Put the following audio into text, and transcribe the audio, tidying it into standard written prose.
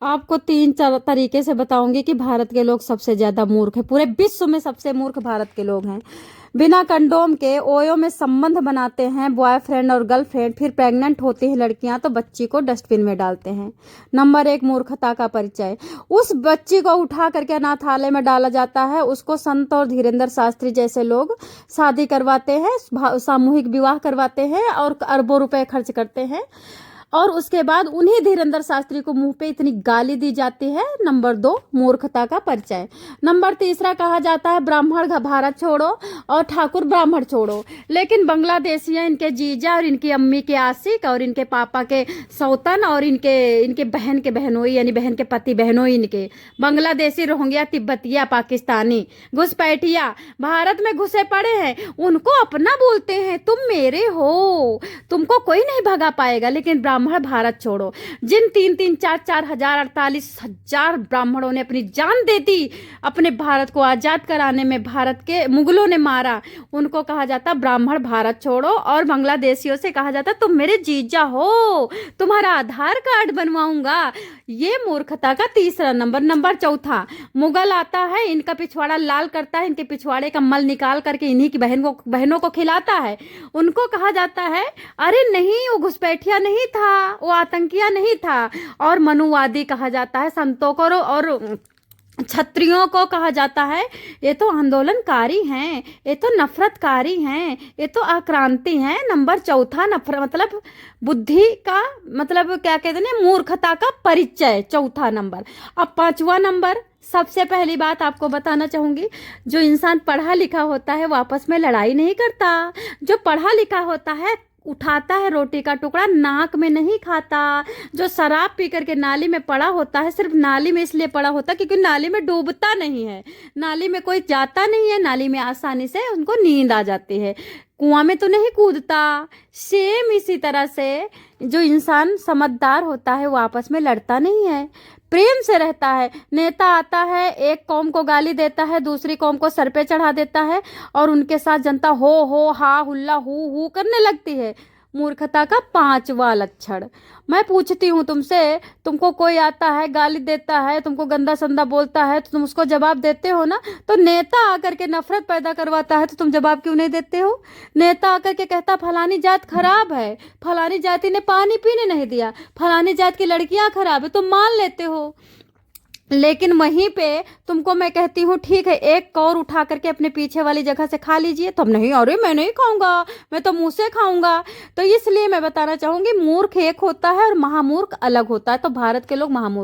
आपको तीन चार तरीके से बताऊंगी कि भारत के लोग सबसे ज्यादा मूर्ख है। पूरे विश्व में सबसे मूर्ख भारत के लोग हैं। बिना कंडोम के ओयो में संबंध बनाते हैं, बॉयफ्रेंड और गर्लफ्रेंड, फिर प्रेग्नेंट होती हैं लड़कियां तो बच्ची को डस्टबिन में डालते हैं। नंबर एक, मूर्खता का परिचय। उस बच्ची को उठा करके अनाथालय में डाला जाता है, उसको संत और धीरेन्द्र शास्त्री जैसे लोग शादी करवाते हैं, सामूहिक विवाह करवाते हैं और अरबों रुपए खर्च करते हैं। और उसके बाद उन्हीं धीरेन्द्र शास्त्री को मुंह पे इतनी गाली दी जाती है। नंबर दो, मूर्खता का परिचय। नंबर तीसरा, कहा जाता है ब्राह्मण भारत छोड़ो और ठाकुर ब्राह्मण छोड़ो। लेकिन बांग्लादेशियां इनके जीजा और इनकी अम्मी के आशिक और इनके पापा के सौतन और इनके इनके बहन के बहनोई यानी बहन के पति बहनोई इनके बांग्लादेशी, रोहिंग्या, तिब्बतिया, पाकिस्तानी, घुसपैठिया भारत में घुसे पड़े हैं। उनको अपना बोलते हैं, तुम मेरे हो, तुमको कोई नहीं भगा पाएगा। लेकिन ब्राह्मण भारत छोड़ो, जिन 3-3, 4-4 हजार, 48,000 ब्राह्मणों ने अपनी जान दे दी अपने भारत को आजाद कराने में, भारत के मुगलों ने मारा, उनको कहा जाता ब्राह्मण भारत छोड़ो। और बांग्लादेशियों से कहा जाता तुम मेरे जीजा हो, तुम्हारा आधार कार्ड बनवाऊंगा। ये मूर्खता का तीसरा नंबर। नंबर चौथा, मुगल आता है, इनका पिछवाड़ा लाल करता है, इनके पिछवाड़े का मल निकाल करके इन्हीं की बहनों को खिलाता है। उनको कहा जाता है अरे नहीं, वो घुसपैठिया नहीं था, वो आतंकिया नहीं था। और मनुवादी कहा जाता है संतों को, और क्षत्रियों को कहा जाता है ये तो आंदोलनकारी हैं, ये तो नफरतकारी हैं, ये तो आक्रांति हैं। नंबर चौथा, नफरत मतलब बुद्धि का मतलब क्या कहते हैं, मूर्खता का परिचय, चौथा नंबर। अब पांचवा नंबर, सबसे पहली बात आपको बताना चाहूंगी, जो इंसान पढ़ा लिखा होता है वो आपस में लड़ाई नहीं करता। जो पढ़ा लिखा होता है उठाता है रोटी का टुकड़ा, नाक में नहीं खाता। जो शराब पी करके नाली में पड़ा होता है, सिर्फ नाली में इसलिए पड़ा होता है क्योंकि नाली में डूबता नहीं है, नाली में कोई जाता नहीं है, नाली में आसानी से उनको नींद आ जाती है, कुआं में तो नहीं कूदता। सेम इसी तरह से जो इंसान समझदार होता है वो आपस में लड़ता नहीं है, प्रेम से रहता है। नेता आता है, एक कौम को गाली देता है, दूसरी कौम को सर पे चढ़ा देता है और उनके साथ जनता हो हा हुल्ला हु करने लगती है। मूर्खता का पांचवा लक्षण। मैं पूछती हूँ तुमसे, तुमको कोई आता है गाली देता है, तुमको गंदा संदा बोलता है तो तुम उसको जवाब देते हो ना? तो नेता आकर के नफरत पैदा करवाता है तो तुम जवाब क्यों नहीं देते हो? नेता आकर के कहता फलानी जात खराब है, फलानी जाति ने पानी पीने नहीं दिया, फलानी जात की लड़कियां खराब है, तुम मान लेते हो। लेकिन वहीं पे तुमको मैं कहती हूँ ठीक है, एक कौर उठा करके अपने पीछे वाली जगह से खा लीजिए, तब नहीं, अरे मैं नहीं खाऊंगा, मैं तो मुंह से खाऊंगा। तो इसलिए मैं बताना चाहूंगी, मूर्ख एक होता है और महामूर्ख अलग होता है। तो भारत के लोग महामूर्ख